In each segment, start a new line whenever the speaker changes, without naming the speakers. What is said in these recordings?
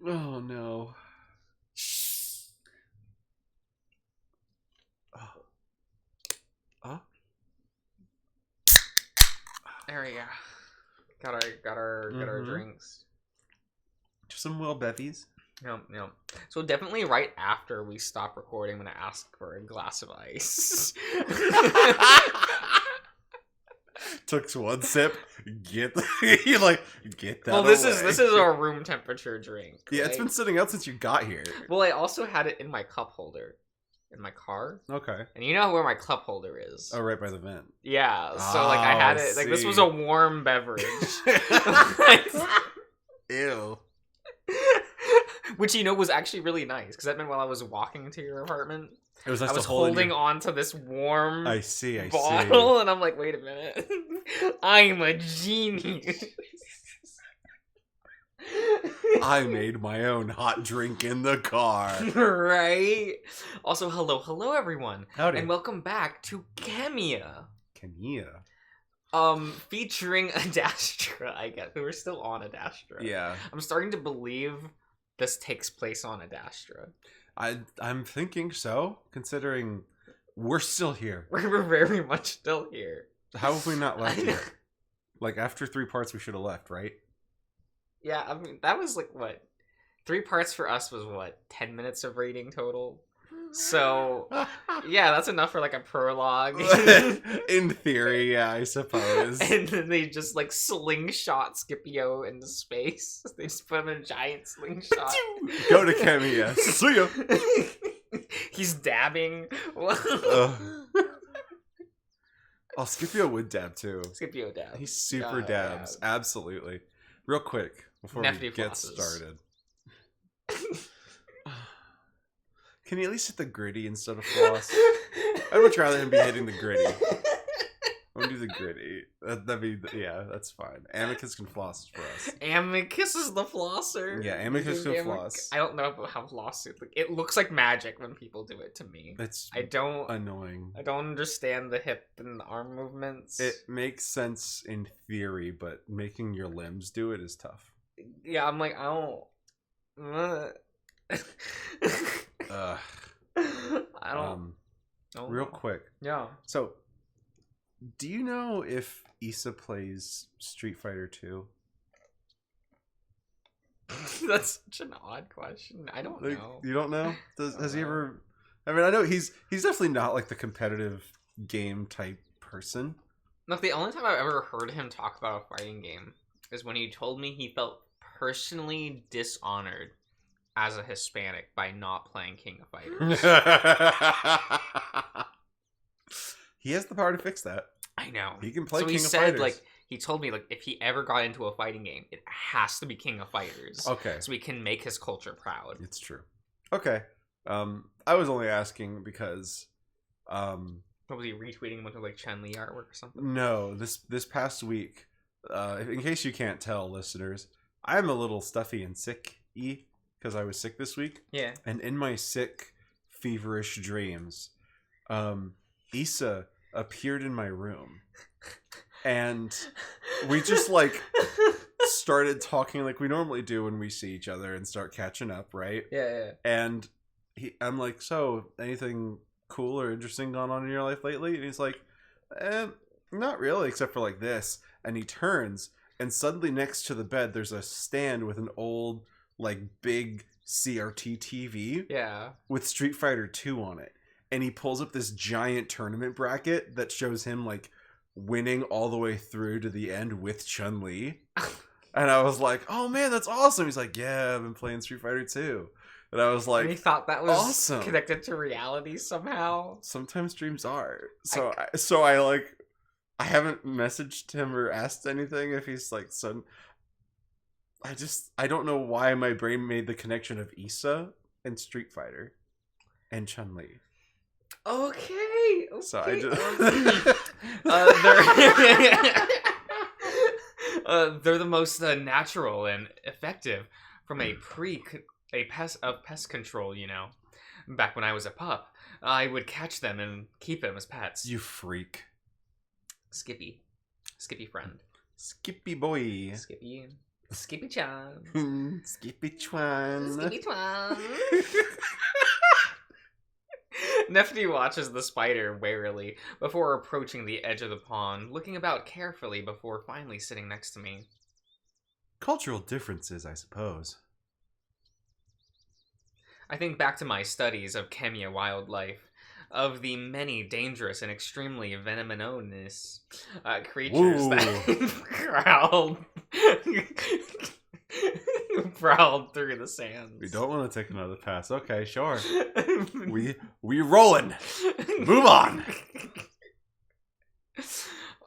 Oh no. Oh.
There we go. Got our drinks.
Just some well bevies.
Yep. So definitely right after we stop recording, I'm gonna ask for a glass of ice.
Took one sip. Get that.
Well, this is our room temperature drink.
Yeah,
right?
it's been sitting out since you got here.
Well, I also had it in my cup holder, in my car.
Okay.
And you know where my cup holder is?
Oh, right by the vent.
Yeah. So like I had it. Like this was a warm beverage.
Ew.
Which was actually really nice because that meant while I was walking to your apartment,
It was nice
I was
to hold
holding on to this warm
I see.
bottle, and I'm like, wait a minute, I'm a genius.
I made my own hot drink in the car.
Right. Also, hello everyone,
Howdy.
and welcome back to Khemia.
Khemia.
Featuring Adastra, I guess. We're still on Adastra.
Yeah.
I'm starting to believe this takes place on Adastra.
I'm thinking so, considering we're still here.
We're very much still here.
How have we not left yet? Like, after 3 parts, we should have left, right?
Yeah, I mean, that was like, what? 3 parts for us was, 10 minutes of rating total? So, yeah, that's enough for, like, a prologue.
In theory, yeah, I suppose.
And then they just, like, slingshot Scipio into space. They just put him in a giant slingshot.
Go to Khemia. See ya!
He's dabbing.
Oh, Scipio would dab, too.
Scipio dab.
He super dabs.
Yeah.
Absolutely. Real quick, before we get started. Can you at least hit the gritty instead of floss? I'd much rather him be hitting the gritty. I'm gonna do the gritty. That'd be, yeah, that's fine. Amicus can floss for us.
Amicus is the flosser.
Yeah, Amicus can floss.
I don't know about how floss it looks like magic when people do it to me.
It's annoying.
I don't understand the hip and the arm movements.
It makes sense in theory, but making your limbs do it is tough.
Yeah, I'm like, I don't. I don't.
Real quick.
Yeah.
So, do you know if Issa plays Street Fighter 2?
That's such an odd question. I don't know.
You don't know? Has he ever? I mean, I know he's definitely not like the competitive game type person.
Look, the only time I've ever heard him talk about a fighting game is when he told me he felt personally dishonored as a Hispanic by not playing King of Fighters.
He has the power to fix that.
I know.
He can play
so
King
he
of
said,
Fighters.
like, he told me, like, if he ever got into a fighting game, it has to be King of Fighters.
Okay.
So we can make his culture proud.
It's true. Okay. I was only asking because
What was he retweeting a bunch of, like, Chun-Li artwork or something?
No, this past week, in case you can't tell, listeners, I'm a little stuffy and sick-y because I was sick this week.
Yeah.
And in my sick, feverish dreams, Issa appeared in my room. And we just, like, started talking like we normally do when we see each other and start catching up, right?
Yeah.
And I'm like, so, anything cool or interesting gone on in your life lately? And he's like, not really, except for, like, this. And he turns, and suddenly next to the bed, there's a stand with an old, like, big CRT TV.
Yeah.
With Street Fighter 2 on it. And he pulls up this giant tournament bracket that shows him, like, winning all the way through to the end with Chun-Li. And I was like, oh man, that's awesome. He's like, yeah, I've been playing Street Fighter 2. And I was like,
and he thought that was
awesome.
Connected to reality somehow.
Sometimes dreams are. So I haven't messaged him or asked anything if he's like, son. I don't know why my brain made the connection of Issa and Street Fighter and Chun-Li.
Okay.
So I just
they're the most natural and effective from a pest control. You know, back when I was a pup, I would catch them and keep them as pets.
You freak.
Skippy friend.
Skippy boy.
Skippy. Skippy-chan.
Skippy-chan.
Skippy-chan. Nephew watches the spider warily before approaching the edge of the pond, looking about carefully before finally sitting next to me.
Cultural differences, I suppose.
I think back to my studies of Khemia wildlife, of the many dangerous and extremely venomous creatures
Ooh.
that prowled through the sands.
We don't want to take another pass. Okay, sure. We rolling. Move on.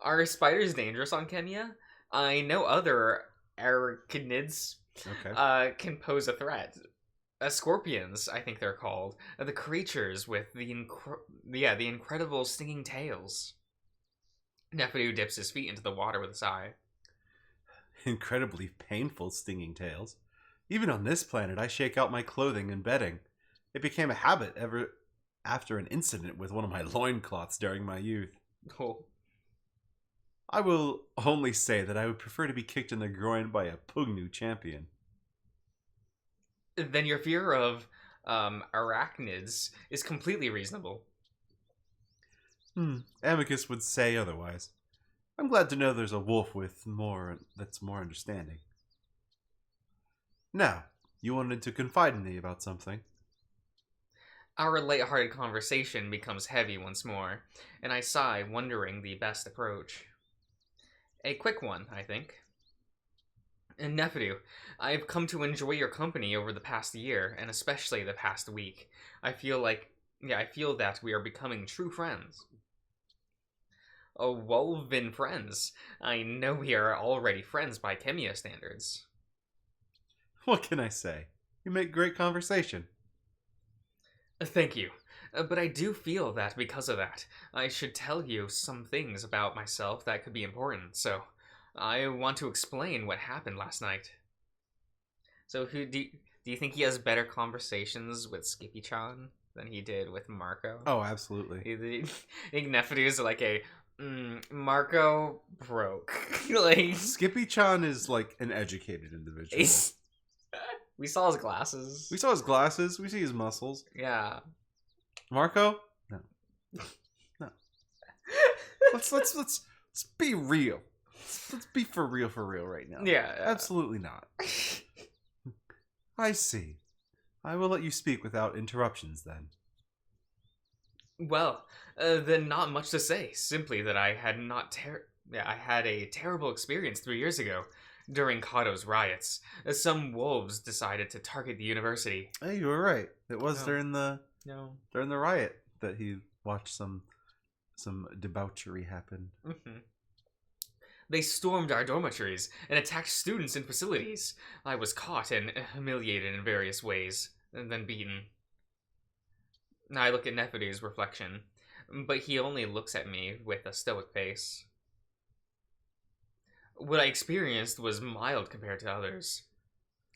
Are spiders dangerous on Khemia? I know other arachnids
Okay.
can pose a threat. Scorpions, I think they're called. The creatures with the incredible stinging tails. Nephew dips his feet into the water with a sigh.
Incredibly painful stinging tails. Even on this planet, I shake out my clothing and bedding. It became a habit ever after an incident with one of my loincloths during my youth.
Oh.
I will only say that I would prefer to be kicked in the groin by a Pugnu champion.
Then your fear of arachnids is completely reasonable.
Amicus would say otherwise. I'm glad to know there's a wolf that's more understanding. Now, you wanted to confide in me about something.
Our light-hearted conversation becomes heavy once more, and I sigh, wondering the best approach. A quick one, I think. And nephew, I've come to enjoy your company over the past year, and especially the past week. I feel that we are becoming true friends. Oh, woven friends. I know we are already friends by Khemia standards.
What can I say? You make great conversation.
Thank you. But I do feel that because of that, I should tell you some things about myself that could be important, so I want to explain what happened last night. So do you think he has better conversations with Skippy-chan than he did with Marco?
Oh, absolutely.
I think Nephew is like a Marco broke. Like
Skippy-chan is like an educated individual.
We saw his glasses.
We saw his glasses. We see his muscles.
Yeah.
Marco? No. No. Let's be real. Let's be for real right now.
Yeah.
Absolutely not. I see. I will let you speak without interruptions then.
Well, then not much to say. Simply that I had I had a terrible experience 3 years ago during Kato's riots. Some wolves decided to target the university.
Hey, you were right. It was during the riot that he watched some debauchery happen.
Mm-hmm. They stormed our dormitories and attacked students in facilities. I was caught and humiliated in various ways, and then beaten. I look at Nephew's reflection, but he only looks at me with a stoic face. What I experienced was mild compared to others.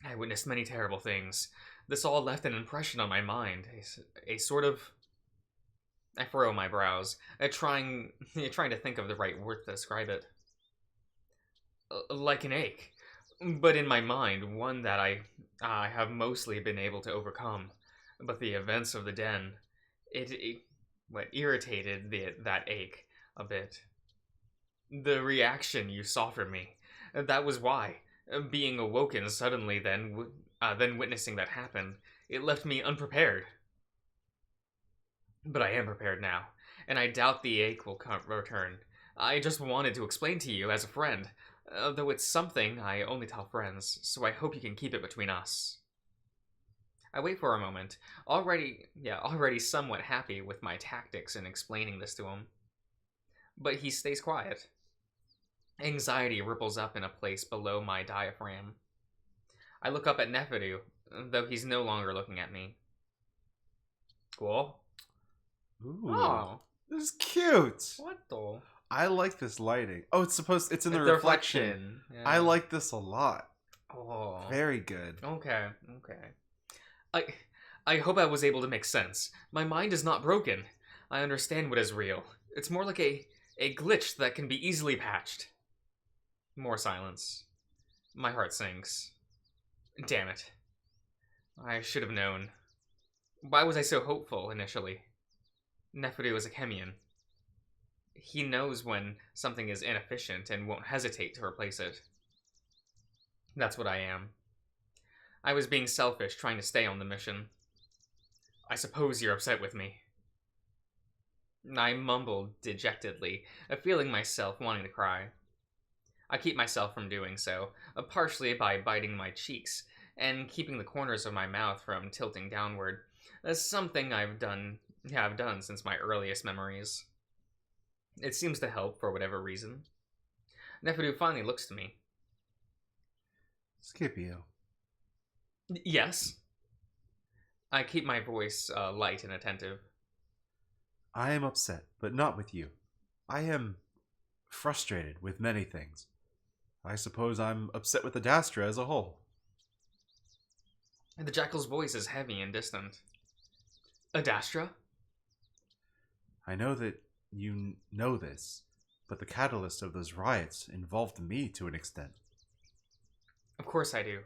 I witnessed many terrible things. This all left an impression on my mind, a sort of... I furrow my brows, trying to think of the right word to describe it. Like an ache, but in my mind, one that I have mostly been able to overcome. But the events of the den, it irritated that ache a bit. The reaction you saw from me, that was why. Being awoken suddenly, then witnessing that happen, it left me unprepared. But I am prepared now, and I doubt the ache will return. I just wanted to explain to you as a friend. Though it's something I only tell friends, so I hope you can keep it between us. I wait for a moment, already somewhat happy with my tactics in explaining this to him. But he stays quiet. Anxiety ripples up in a place below my diaphragm. I look up at Nephew, though he's no longer looking at me. Cool.
Ooh.
Oh.
This is cute.
What the?
I like this lighting. Oh, it's in the reflection.
Yeah.
I like this a lot.
Oh.
Very good.
Okay. I hope I was able to make sense. My mind is not broken. I understand what is real. It's more like a glitch that can be easily patched. More silence. My heart sinks. Damn it. I should have known. Why was I so hopeful initially? Neferu is a Khemian. He knows when something is inefficient and won't hesitate to replace it. That's what I am. I was being selfish, trying to stay on the mission. I suppose you're upset with me. I mumbled dejectedly, feeling myself wanting to cry. I keep myself from doing so, partially by biting my cheeks and keeping the corners of my mouth from tilting downward, something have done since my earliest memories. It seems to help for whatever reason. Neferu finally looks to me.
Scipio.
Yes? I keep my voice light and attentive.
I am upset, but not with you. I am frustrated with many things. I suppose I'm upset with Adastra as a whole.
The Jackal's voice is heavy and distant. Adastra?
I know that you know this, but the catalyst of those riots involved me to an extent.
Of course I do.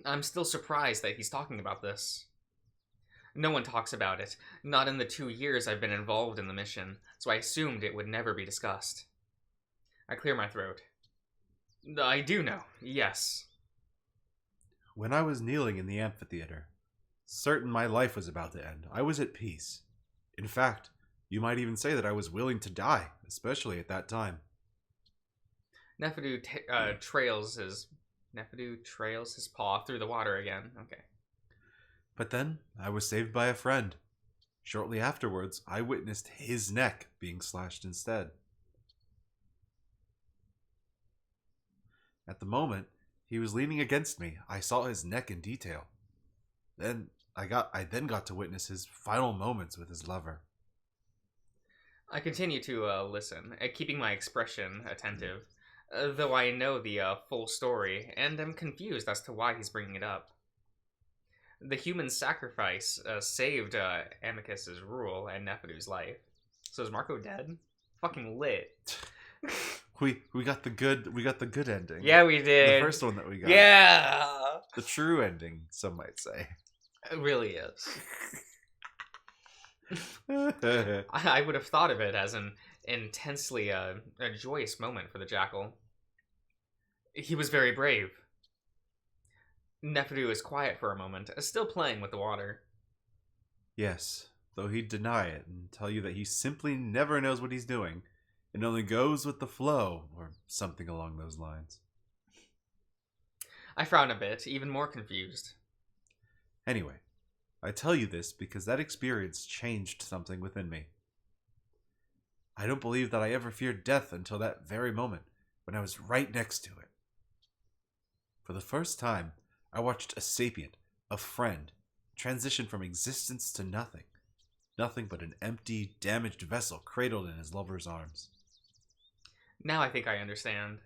I'm still surprised that he's talking about this. No one talks about it, not in the 2 years I've been involved in the mission, so I assumed it would never be discussed. I clear my throat. I do know, yes.
When I was kneeling in the amphitheater, certain my life was about to end, I was at peace. In fact, you might even say that I was willing to die, especially at that time.
Neferu trails his paw through the water again. Okay.
But then, I was saved by a friend. Shortly afterwards, I witnessed his neck being slashed instead. At the moment, he was leaning against me. I saw his neck in detail. Then I got to witness his final moments with his lover.
I continue to listen, keeping my expression attentive, though I know the full story, and am confused as to why he's bringing it up. The human sacrifice saved Amicus's rule and Neferu's life. So is Marco dead? Fucking lit.
We got the good ending.
Yeah, we did.
The first one that we got.
Yeah.
The true ending, some might say.
It really is. I would have thought of it as an intensely a joyous moment for the Jackal. He was very brave. Neferu is quiet for a moment, still playing with the water.
Yes, though he'd deny it and tell you that he simply never knows what he's doing and only goes with the flow, or something along those lines.
I frown a bit, even more confused.
Anyway, I tell you this because that experience changed something within me. I don't believe that I ever feared death until that very moment, when I was right next to it. For the first time, I watched a sapient, a friend, transition from existence to nothing. Nothing but an empty, damaged vessel cradled in his lover's arms.
Now I think I understand.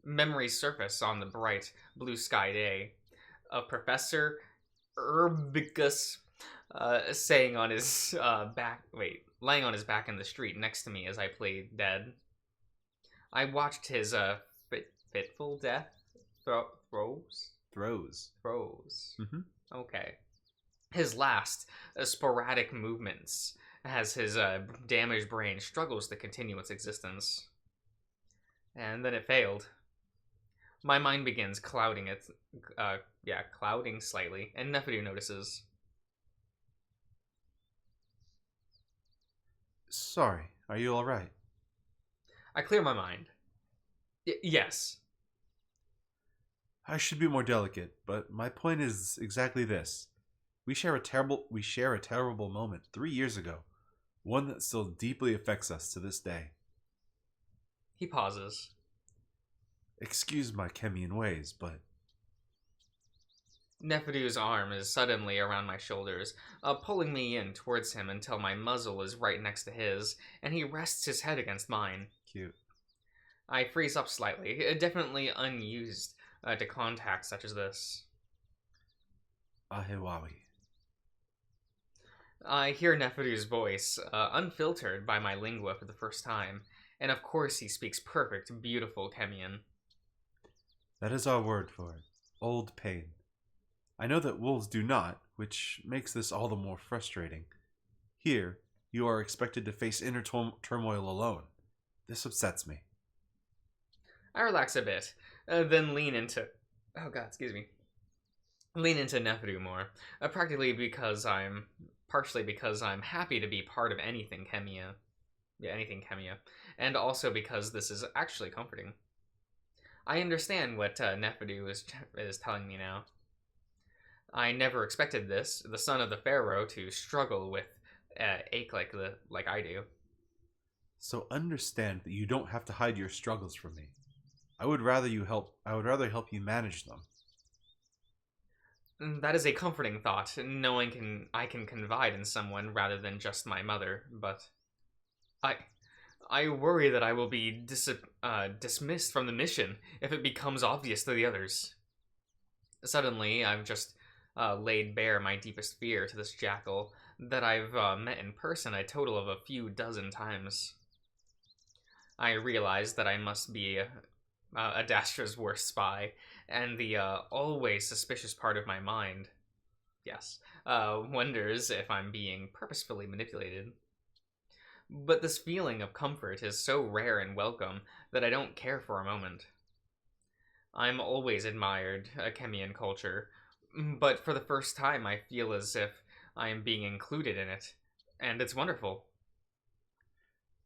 Memories surface on the bright, blue sky day. Of Professor Urbicus laying on his back in the street next to me as I played dead. I watched his fitful death throes.
Mm-hmm.
Okay. His last sporadic movements as his damaged brain struggles to continue its existence. And then it failed. My mind begins clouding slightly, and Neferu notices.
Sorry, are you alright?
I clear my mind. Yes.
I should be more delicate, but my point is exactly this. We share a terrible moment 3 years ago, one that still deeply affects us to this day.
He pauses.
Excuse my Khemian ways, but...
Neferu's arm is suddenly around my shoulders, pulling me in towards him until my muzzle is right next to his, and he rests his head against mine.
Cute.
I freeze up slightly, definitely unused to contact such as this.
Ahewawi.
I hear Neferu's voice, unfiltered by my lingua for the first time, and of course he speaks perfect, beautiful Khemian.
That is our word for it. Old pain. I know that wolves do not, which makes this all the more frustrating. Here, you are expected to face inner turmoil alone. This upsets me.
I relax a bit, then lean into... Oh god, excuse me. Lean into Neferu more. Partially because I'm happy to be part of anything Khemia. Yeah, anything Khemia. And also because this is actually comforting. I understand what Neferu is telling me now. I never expected this, the son of the pharaoh, to struggle with ache like I do.
So understand that you don't have to hide your struggles from me. I would rather help you manage them.
That is a comforting thought, knowing I can confide in someone rather than just my mother, but I worry that I will be dismissed from the mission if it becomes obvious to the others. Suddenly, I've just laid bare my deepest fear to this jackal that I've met in person a total of a few dozen times. I realize that I must be Adastra's worst spy, and the always suspicious part of my mind, yes, wonders if I'm being purposefully manipulated. But this feeling of comfort is so rare and welcome that I don't care for a moment. I'm always admired Khemian culture, but for the first time I feel as if I am being included in it, and it's wonderful.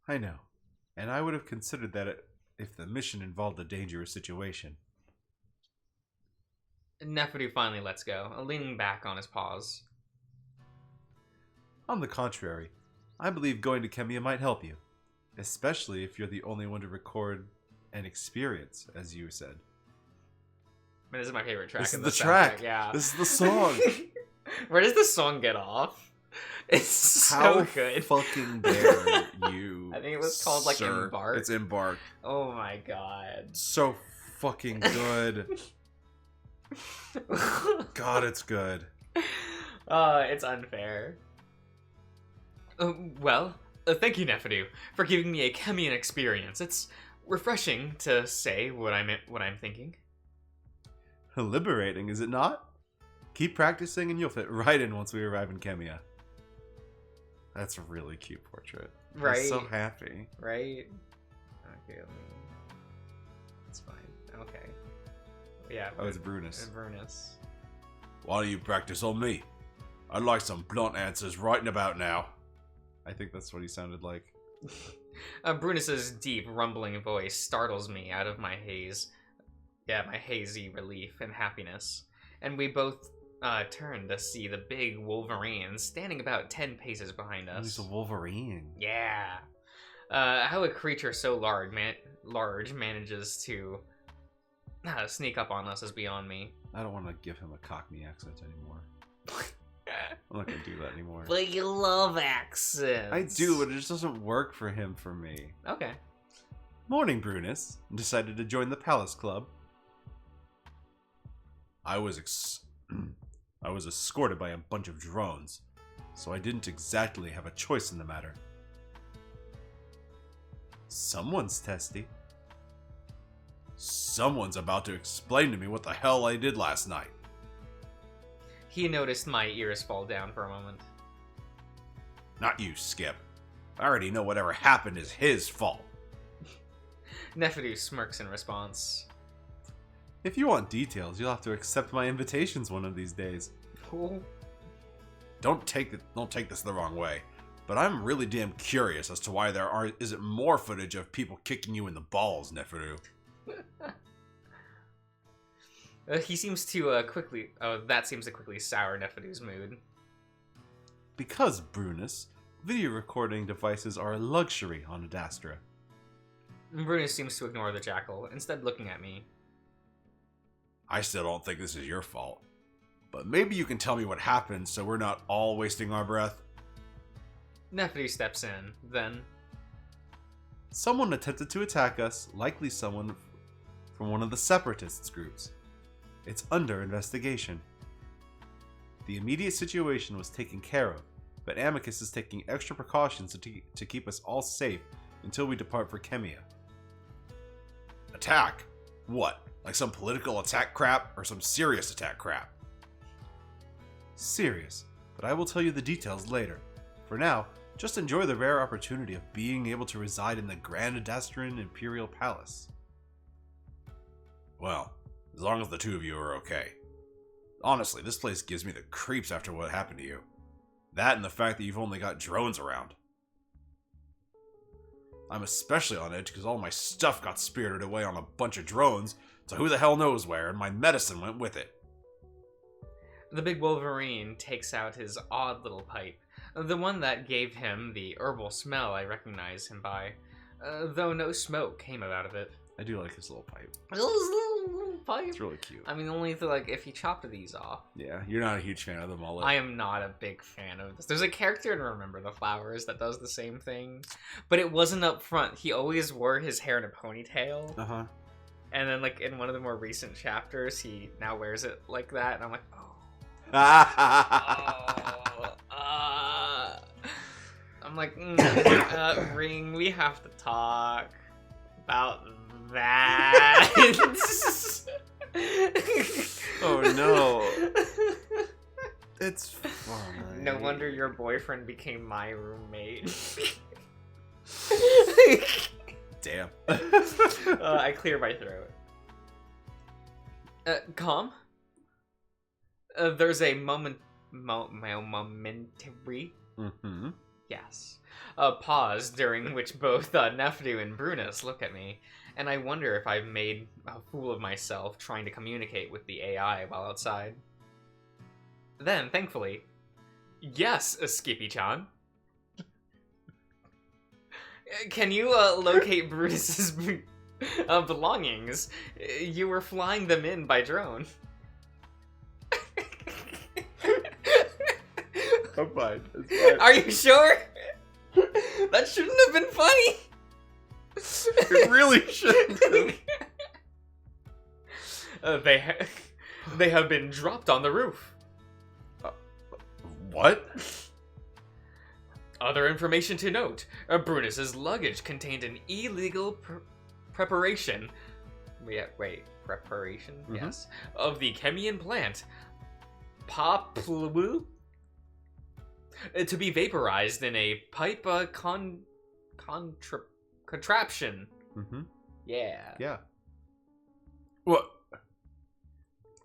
I know, and I would have considered that if the mission involved a dangerous situation.
Neferu finally lets go, leaning back on his paws.
On the contrary, I believe going to Khemia might help you, especially if you're the only one to record an experience, as you said.
I mean, this is my favorite track.
This
in
is the
soundtrack,
track.
Yeah.
This is the song.
Where does the song get off? It's so
How
good.
fucking dare you?
I think it was called like
sir.
Embark.
It's Embark.
Oh my god.
So fucking good. God, it's good.
It's unfair. Thank you, Neferu, for giving me a Khemian experience. It's refreshing to say what I'm thinking.
Liberating, is it not? Keep practicing and you'll fit right in once we arrive in Khemia. That's a really cute portrait.
Right.
I'm so happy.
Right? Okay, it's fine. Okay. Yeah.
Oh, it's Brunus.
Brunus.
Why don't you practice on me? I'd like some blunt answers right about now. I think that's what he sounded like.
Brunus's deep, rumbling voice startles me out of my haze. Yeah, my hazy relief and happiness. And we both turn to see the big Wolverine standing about 10 paces behind us.
He's a Wolverine.
Yeah. How a creature so large manages to sneak up on us is beyond me.
I don't want to give him a Cockney accent anymore. I'm not going to do that anymore.
But you love accents.
I do, but it just doesn't work for him for me.
Okay.
Morning, Brunus. Decided to join the Palace Club. I was escorted by a bunch of drones, so I didn't exactly have a choice in the matter. Someone's testy. Someone's about to explain to me what the hell I did last night.
He noticed my ears fall down for a moment.
Not you, Skip. I already know whatever happened is his fault.
Neferu smirks in response.
If you want details, you'll have to accept my invitations one of these days.
Oh.
Don't take this the wrong way, but I'm really damn curious as to why isn't more footage of people kicking you in the balls, Neferu.
He seems to quickly... Oh, that seems to quickly sour Neferu's mood.
Because, Brunus, video recording devices are a luxury on Adastra.
Brunus seems to ignore the jackal, instead looking at me.
I still don't think this is your fault. But maybe you can tell me what happened so we're not all wasting our breath.
Neferu steps in, then...
Someone attempted to attack us, likely someone from one of the separatists groups. It's under investigation. The immediate situation was taken care of, but Amicus is taking extra precautions to keep us all safe until we depart for Khemia. Attack? What? Like some political attack crap or some serious attack crap? Serious, but I will tell you the details later. For now, just enjoy the rare opportunity of being able to reside in the Grand Adastrian Imperial Palace. Well, as long as the two of you are okay. Honestly, this place gives me the creeps after what happened to you. That and the fact that you've only got drones around. I'm especially on edge because all my stuff got spirited away on a bunch of drones, so who the hell knows where, and my medicine went with it.
The big Wolverine takes out his odd little pipe, the one that gave him the herbal smell I recognize him by, though no smoke came out of it.
I do like his little pipe.
His little pipe.
It's really cute.
I mean, only if he chopped these off.
Yeah, you're not a huge fan of the mullet.
I am not a big fan of this. There's a character in Remember the Flowers that does the same thing, but it wasn't up front. He always wore his hair in a ponytail.
Uh-huh.
And then, in one of the more recent chapters, he now wears it like that, and I'm like, oh. I'm like, Ring, we have to talk about that.
Oh no. It's fine.
No wonder your boyfriend became my roommate.
Damn.
I clear my throat. Calm? There's a momentary...
Mm-hmm.
Yes. A pause during which both Nephew and Brunus look at me, and I wonder if I've made a fool of myself trying to communicate with the AI while outside. Then, thankfully, yes, Skippy-chan. Can you locate Brunus's belongings? You were flying them in by drone.
I'm fine. It's fine.
Are you sure? That shouldn't have been funny.
It really shouldn't have.
They have been dropped on the roof.
What?
Other information to note. Brunus's luggage contained an illegal preparation. Preparation?
Mm-hmm.
Yes. Of the Chemian plant. Poplu? To be vaporized in a pipe contraption.
Mm-hmm.
Yeah.
Yeah. What?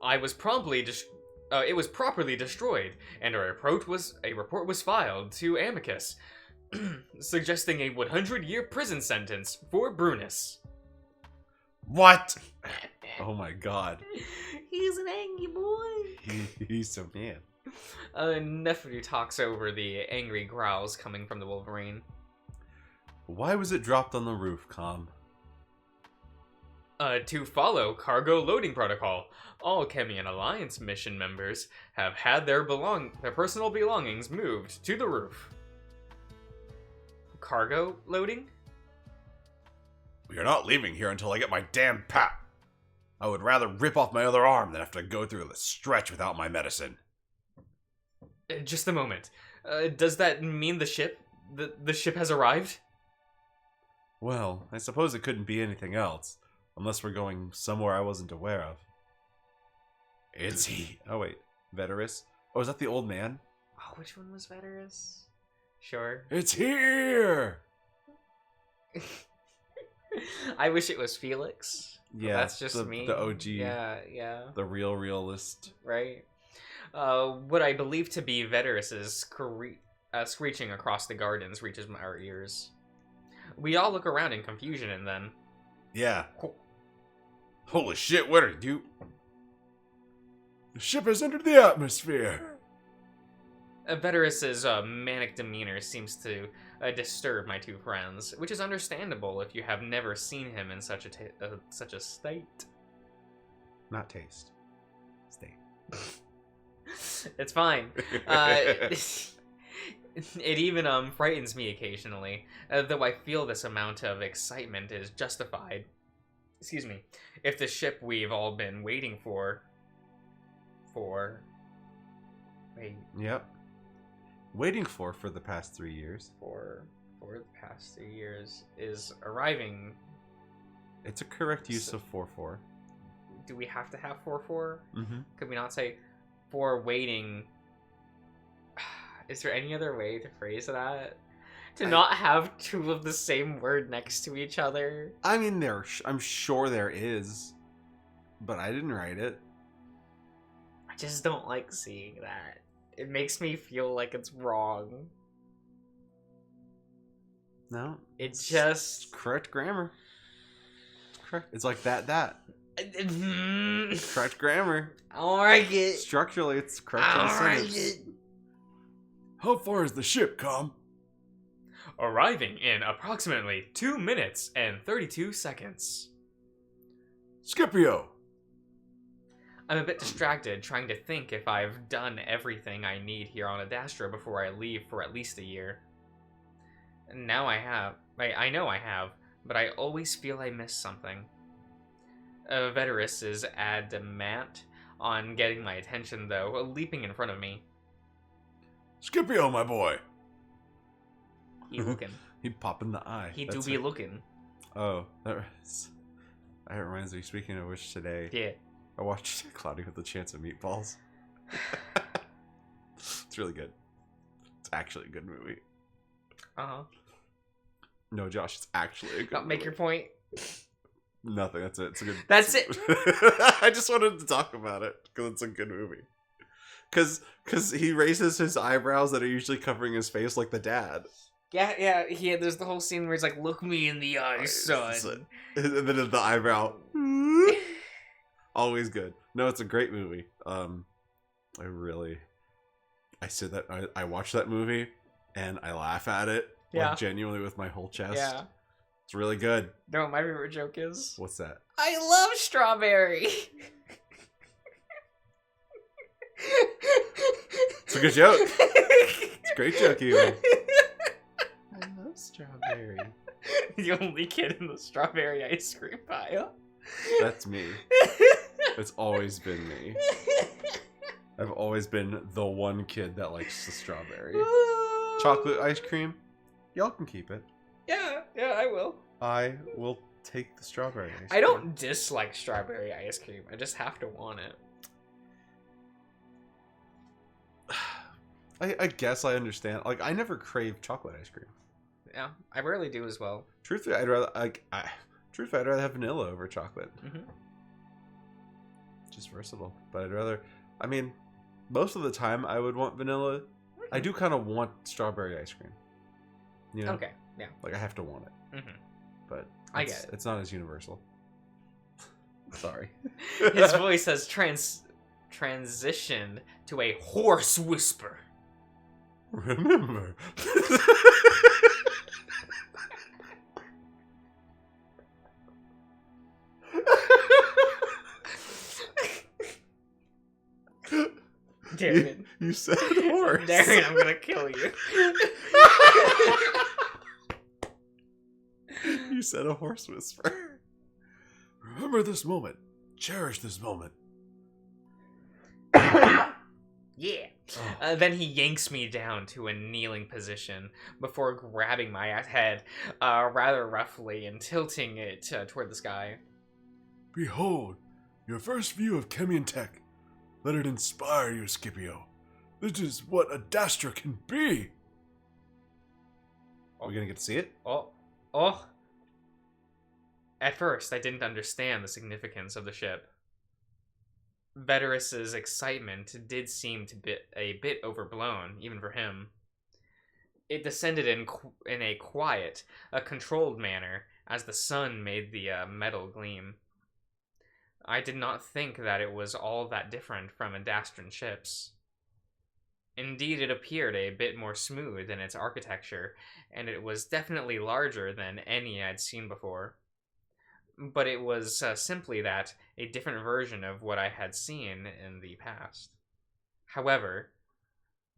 It was properly destroyed, and a report was filed to Amicus, suggesting a 100-year prison sentence for Brunus.
What? Oh my god.
He's an angry boy.
He's a man.
Nephew talks over the angry growls coming from the Wolverine.
Why was it dropped on the roof, Com?
To follow cargo loading protocol, all Chemian Alliance mission members have had their personal belongings moved to the roof. Cargo loading?
We are not leaving here until I get my damn pap. I would rather rip off my other arm than have to go through the stretch without my medicine.
Just a moment. Does that mean the ship? The ship has arrived?
Well, I suppose it couldn't be anything else. Unless we're going somewhere I wasn't aware of. It's he. Oh wait, Veterus? Oh, is that the old man?
Oh, which one was Veterus? Sure.
It's here!
I wish it was Felix.
Yeah,
that's just me.
The OG.
Yeah.
The real realist.
Right. What I believe to be Veterus's screeching across the gardens reaches our ears. We all look around in confusion and then...
Yeah. Holy shit, what are you? The ship has entered the atmosphere.
Veterus's manic demeanor seems to disturb my two friends, which is understandable if you have never seen him in such a state.
Not taste. State.
It's fine. It even frightens me occasionally, though I feel this amount of excitement is justified. Excuse me. If the ship we've all been waiting for... Wait.
Yep. Waiting for the past 3 years.
For the past 3 years is arriving...
It's a correct use of 4-4.
do we have to have 4-4?
Mm-hmm.
Could we not say for waiting? Is there any other way to phrase that? To not have two of the same word next to each other?
I mean, I'm sure there is, but I didn't write it.
I just don't like seeing that. It makes me feel like it's wrong.
No.
It's just...
correct grammar. Correct. It's like that. Correct grammar.
I don't like it.
Structurally, it's correct
I
in the
don't like
sentence.
it.
How far is the ship, Com?
Arriving in approximately 2 minutes and 32 seconds.
Scipio.
I'm a bit distracted trying to think if I've done everything I need here on Adastra before I leave for at least a year. Now I have. I know I have, but I always feel I missed something. Veterus is adamant on getting my attention, though, leaping in front of me.
Scipio, my boy.
He looking.
He pop in the eye.
He do be looking.
Oh, that reminds me. Speaking of which, today
Yeah.
I watched Cloudy with a Chance of Meatballs. It's really good. It's actually a good movie. No, Josh, it's actually a good
Not make
movie.
your point.
Nothing. That's it. It's a good.
That's it.
I just wanted to talk about it because it's a good movie. Because he raises his eyebrows that are usually covering his face like the dad.
Yeah. There's the whole scene where he's like, "Look me in the eye, son."
And then the eyebrow. Always good. No, it's a great movie. I said that I watch that movie and I laugh at it.
Yeah.
Like, genuinely with my whole chest.
Yeah.
It's really good.
You know what my favorite joke is?
What's that?
I love strawberry.
It's a good joke. It's a great joke, even. I love strawberry.
The only kid in the strawberry ice cream pile.
That's me. It's always been me. I've always been the one kid that likes the strawberry. Chocolate ice cream, y'all can keep it.
Yeah, I will.
I will take the strawberry ice cream.
I don't dislike strawberry ice cream. I just have to want it.
I guess I understand. Like, I never crave chocolate ice cream.
Yeah, I rarely do as well.
Truthfully, I'd rather have vanilla over chocolate.
Mm-hmm.
Just versatile. But I mean, most of the time I would want vanilla. I do kind of want strawberry ice cream. You know?
Okay, yeah.
Like, I have to want it.
Mm-hmm.
But
I get it.
It's not as universal. Sorry.
His voice has transitioned to a hoarse whisper.
Remember.
Darren.
You said horse.
Darren, I'm gonna kill you.
You said a horse whisper. Remember this moment. Cherish this moment.
Yeah.
Oh.
Then he yanks me down to a kneeling position before grabbing my head rather roughly and tilting it toward the sky.
Behold, your first view of Khemian tech. Let it inspire you, Scipio. This is what Adastra can be. Are we gonna get to see it?
Oh. At first, I didn't understand the significance of the ship. Veterus's excitement did seem to be a bit overblown, even for him. It descended in a quiet, controlled manner as the sun made the metal gleam. I did not think that it was all that different from Adastran ships. Indeed, it appeared a bit more smooth in its architecture, and it was definitely larger than any I'd seen before. But it was simply that, a different version of what I had seen in the past. However,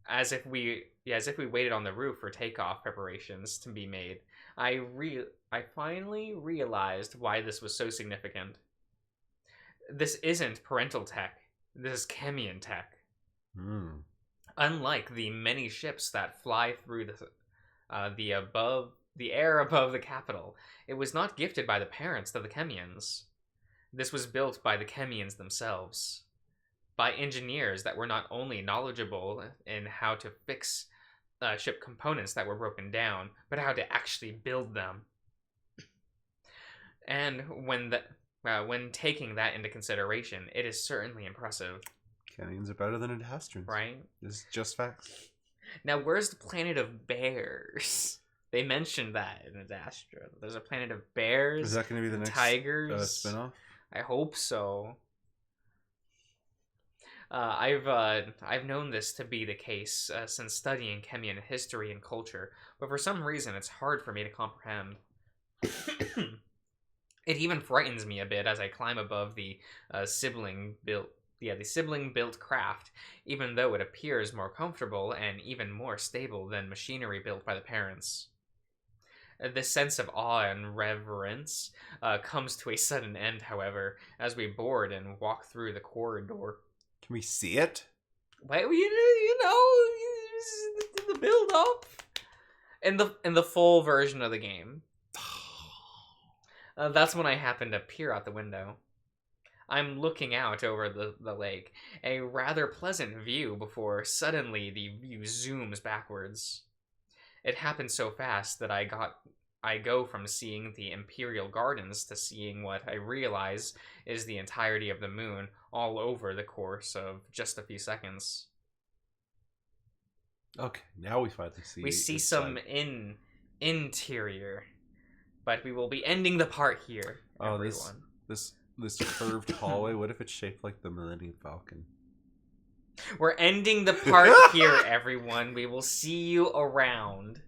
as if we waited on the roof for takeoff preparations to be made, I finally realized why this was so significant. This isn't parental tech. This is Khemian tech. Unlike the many ships that fly through the air above the capital, it was not gifted by the parents of the Khemians. This was built by the Chemians themselves, by engineers that were not only knowledgeable in how to fix ship components that were broken down, but how to actually build them. And when taking that into consideration, it is certainly impressive.
Canyons are better than Adastrians.
Right?
It's just facts.
Now, where's the planet of bears? They mentioned that in Adastra. There's a planet of bears.
Is that going to be the next
tigers?
spin-off?
I hope so. I've known this to be the case since studying Khemian history and culture, but for some reason it's hard for me to comprehend. It even frightens me a bit as I climb above the sibling built craft, even though it appears more comfortable and even more stable than machinery built by the parents. This sense of awe and reverence comes to a sudden end, however, as we board and walk through the corridor.
Can we see it?
Well, the build up in the full version of the game. That's when I happen to peer out the window. I'm looking out over the lake, a rather pleasant view before suddenly the view zooms backwards. It happened so fast that I go from seeing the Imperial Gardens to seeing what I realize is the entirety of the moon all over the course of just a few seconds.
Okay, now we finally see.
We see some interior, but we will be ending the part here.
Oh,
everyone.
This curved hallway. What if it's shaped like the Millennium Falcon?
We're ending the part here, everyone. We will see you around.